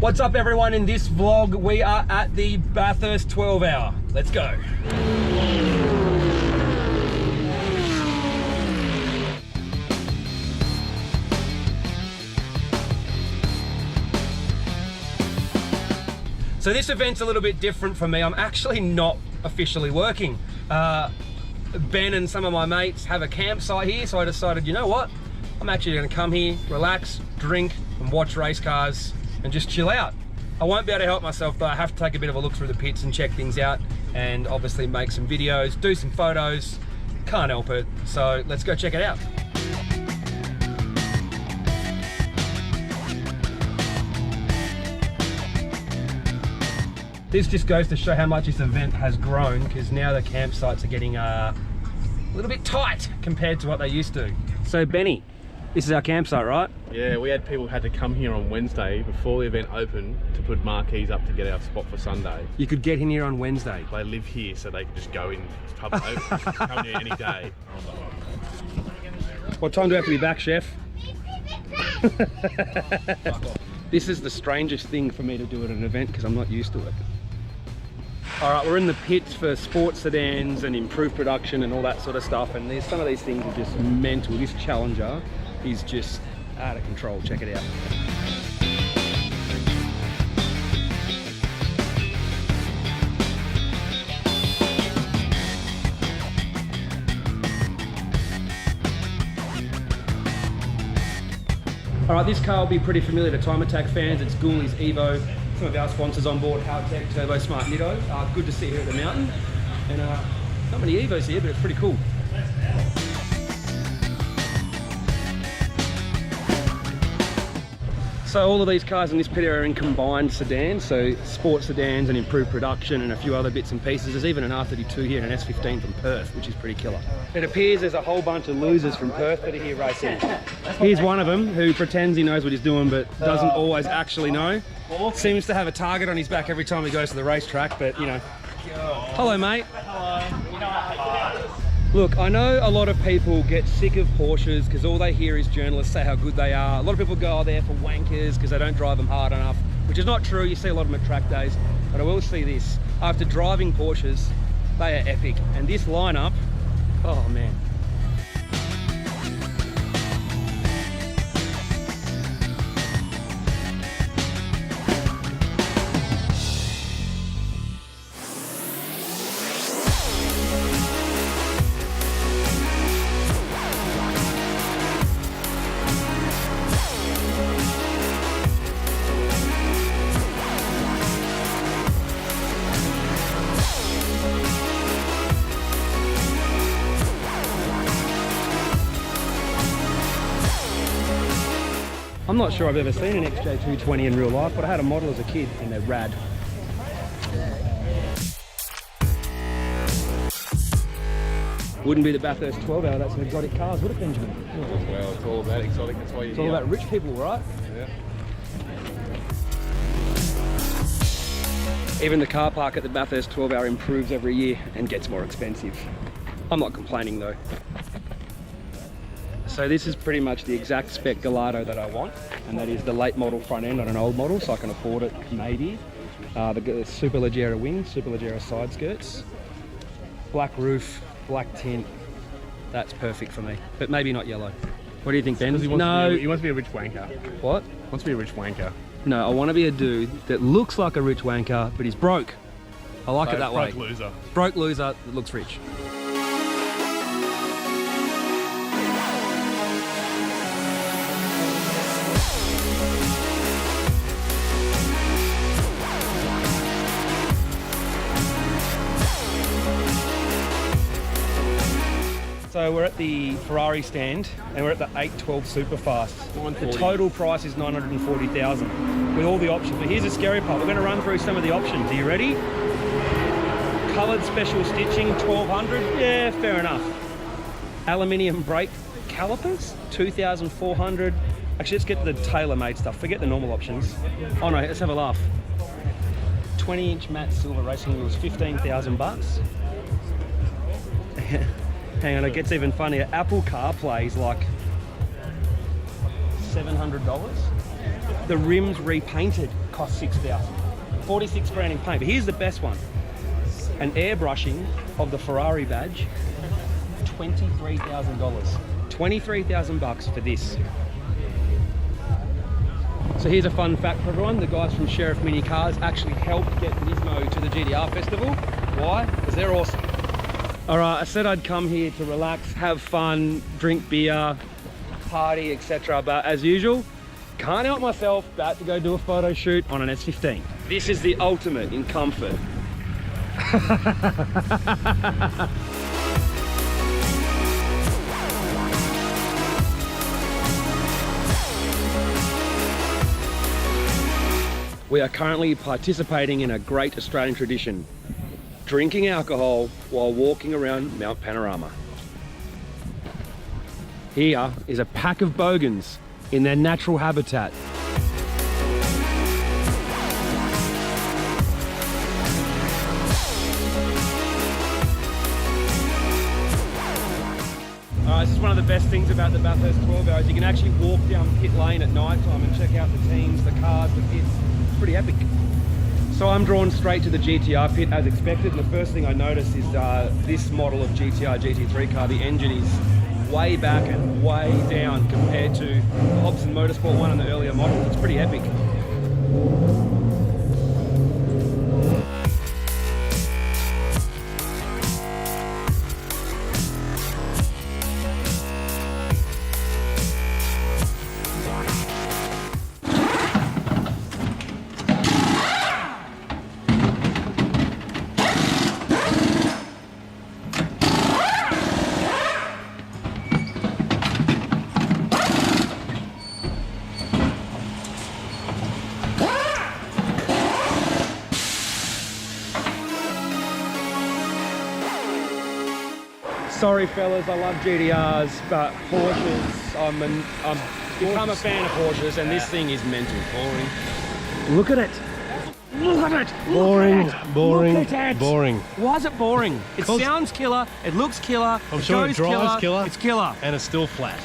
What's up everyone? In this vlog we are at the Bathurst 12 hour. Let's go. So this event's a little bit different for me. I'm actually not officially working. Ben and some of my mates have a campsite here, so I decided, you know what? I'm actually gonna come here, relax, drink, and watch race cars and just chill out. I won't be able to help myself though. I have to take a bit of a look through the pits and check things out and obviously make some videos, do some photos. Can't help it. So let's go check it out. This just goes to show how much this event has grown, because now the campsites are getting a little bit tight compared to what they used to. So Benny, this is our campsite, right? Yeah, we had people had to come here on Wednesday before the event opened to put marquees up to get our spot for Sunday. You could get in here on Wednesday. They live here, so they can just go in. It's public open. Come here any day. What time do we have to be back, chef? This is the strangest thing for me to do at an event because I'm not used to it. All right, we're in the pits for sports sedans and improved production and all that sort of stuff, and some of these things are just mental. This Challenger is just out of control. Check it out. All right, this car will be pretty familiar to Time Attack fans. It's Gooley's Evo. Some of our sponsors on board, Howtech, Turbo Smart Nitto. Good to see here at the mountain. And not many Evos here, but it's pretty cool. So all of these cars in this pit area are in combined sedans, so sports sedans and improved production and a few other bits and pieces. There's even an R32 here and an S15 from Perth, which is pretty killer. It appears there's a whole bunch of losers from Perth that are here racing. Here's one of them who pretends he knows what he's doing but doesn't always actually know. Seems to have a target on his back every time he goes to the racetrack, but you know. Hello mate. Hello. Look, I know a lot of people get sick of Porsches because all they hear is journalists say how good they are. A lot of people go there for wankers because they don't drive them hard enough, which is not true. You see a lot of them at track days, but I will see this. After driving Porsches, they are epic. And this lineup, oh man. I'm not sure I've ever seen an XJ220 in real life, but I had a model as a kid and they're rad. Wouldn't be the Bathurst 12 hour, that's an exotic cars, would it, Benjamin? Well, it's all about exotic, that's why you're It's all about rich people, right? Yeah. Even the car park at the Bathurst 12 hour improves every year and gets more expensive. I'm not complaining though. So this is pretty much the exact spec Gallardo that I want, and that is the late model front end on an old model, so I can afford it maybe. The Superleggera wings, Superleggera side skirts, black roof, black tint. That's perfect for me, but maybe not yellow. What do you think, Ben? He wants to be a rich wanker. What? Wants to be a rich wanker. No, I want to be a dude that looks like a rich wanker, but he's broke. I like it that way. Broke loser. Broke loser that looks rich. So we're at the Ferrari stand and we're at the 812 Superfast. The total price is $940,000 with all the options. But here's the scary part. We're going to run through some of the options. Are you ready? Coloured special stitching, $1,200. Yeah, fair enough. Aluminium brake calipers, $2,400. Actually, let's get the tailor-made stuff. Forget the normal options. Oh no, let's have a laugh. 20-inch matte silver racing wheels, $15,000. Hang on, it gets even funnier. Apple CarPlay is like $700. The rim's repainted. cost 6,000. 46 grand in paint. But here's the best one. An airbrushing of the Ferrari badge, $23,000. 23,000 bucks for this. So here's a fun fact for everyone. The guys from Sheriff Mini Cars actually helped get Nismo to the GTR festival. Why? Because they're awesome. All right, I said I'd come here to relax, have fun, drink beer, party, etc. But as usual, can't help myself, about to go do a photo shoot on an S15. This is the ultimate in comfort. We are currently participating in a great Australian tradition, drinking alcohol while walking around Mount Panorama. Here is a pack of bogans in their natural habitat. This is one of the best things about the Bathurst 12 hours. You can actually walk down pit lane at night time and check out the teams, the cars, the pits. It's pretty epic. So I'm drawn straight to the GTR pit as expected, and the first thing I notice is this model of GTR GT3 car. The engine is way back and way down compared to the Hobson Motorsport one and the earlier models. It's pretty epic. Sorry fellas, I love GTRs, but Porsches, I've become a fan of Porsches, and this thing is mental. Boring. Look at it. Look at it. Boring, Look at it. boring, Look at it. boring. Why is it boring? It sounds killer, it looks killer, I'm it sure goes it drives killer. It's killer. And it's still flat.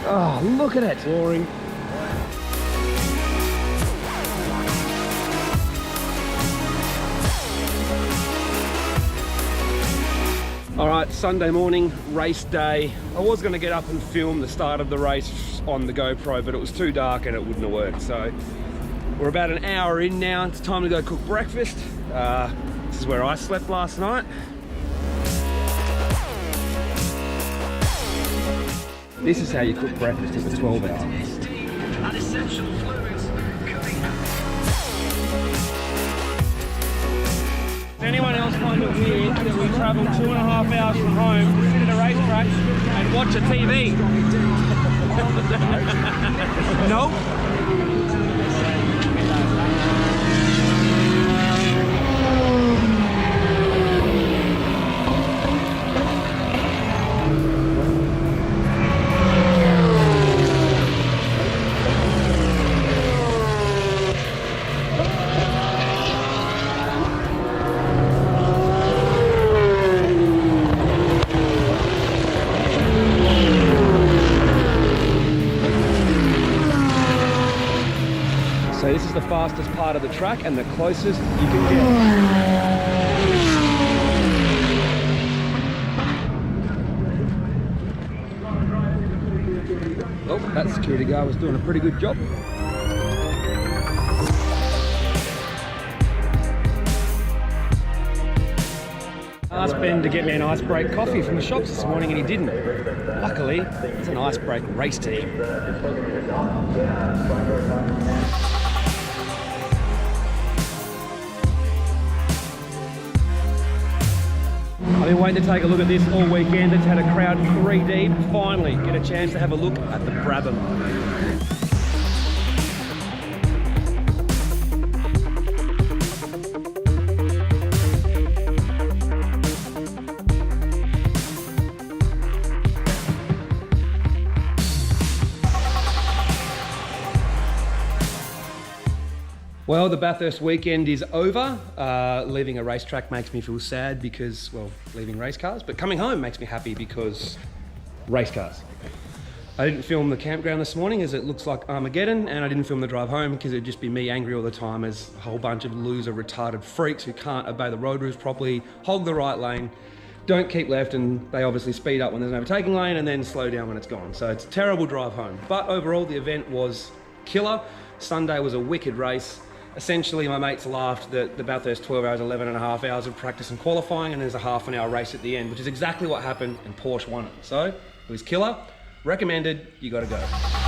Oh, look at it. Boring. All right, Sunday morning, race day. I was going to get up and film the start of the race on the GoPro, but it was too dark and it wouldn't have worked. So we're about an hour in now. It's time to go cook breakfast. This is where I slept last night. This is how you cook breakfast in the 12 hours. Does anyone else find it weird that we travel 2.5 hours from home to sit at a racetrack and watch a TV? No? So this is the fastest part of the track and the closest you can get. Oh, that security guard was doing a pretty good job. I asked Ben to get me an ice break coffee from the shops this morning and he didn't. Luckily, it's an ice break race team. I've been waiting to take a look at this all weekend. It's had a crowd 3 deep. Finally get a chance to have a look at the Brabham. Well, the Bathurst weekend is over. Leaving a racetrack makes me feel sad because, well, leaving race cars, but coming home makes me happy because race cars. I didn't film the campground this morning as it looks like Armageddon, and I didn't film the drive home because it'd just be me angry all the time as a whole bunch of loser retarded freaks who can't obey the road rules properly, hog the right lane, don't keep left, and they obviously speed up when there's an overtaking lane and then slow down when it's gone. So it's a terrible drive home. But overall, the event was killer. Sunday was a wicked race. Essentially, my mates laughed that the Bathurst 12 hours, 11 and a half hours of practice and qualifying, and there's a half an hour race at the end, which is exactly what happened, and Porsche won it. So it was killer. Recommended, you gotta go.